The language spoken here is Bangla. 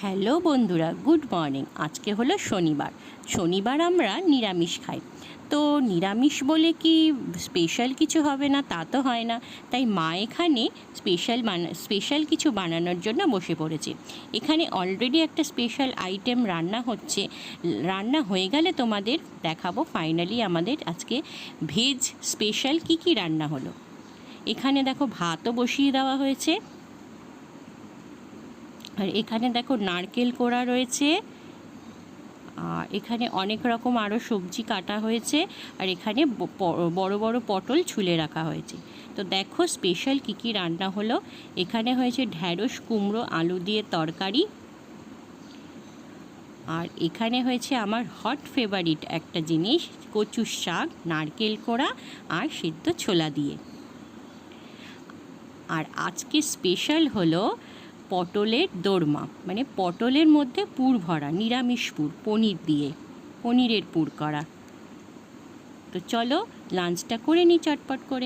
হ্যালো বন্ধুরা, গুড মর্নিং। আজকে হলো শনিবার আমরা নিরামিষ খাই। তো নিরামিষ বলে কি স্পেশাল কিছু হবে না তা তো হয় না। তাই মা এখানে স্পেশাল কিছু বানানোর জন্য বসে পড়েছে। এখানে অলরেডি একটা স্পেশাল আইটেম রান্না হয়ে গেলে তোমাদের দেখাবো ফাইনালি আমাদের আজকে ভেজ স্পেশাল কি রান্না হলো। এখানে দেখো ভাতও বসিয়ে দেওয়া হয়েছে, আর এখানে দেখো নারকেল কোড়া রয়েছে, আর এখানে অনেক রকম আরও সবজি কাটা হয়েছে, আর এখানে বড় বড় পটল ছুলে রাখা হয়েছে। তো দেখো স্পেশাল কি রান্না হলো। এখানে হয়েছে ঢ্যাঁড়স কুমড়ো আলু দিয়ে তরকারি, আর এখানে হয়েছে আমার হট ফেভারিট একটা জিনিস, কচুর শাক, নারকেল কোড়া আর সিদ্ধ ছোলা দিয়ে। আর আজকে স্পেশাল হলো পটলের দোরমা, মানে পটলের মধ্যে পুর ভরা, নিরামিষ পুর, পনিরের পুর করা। তো চলো লাঞ্চটা করে নিই চটপট করে।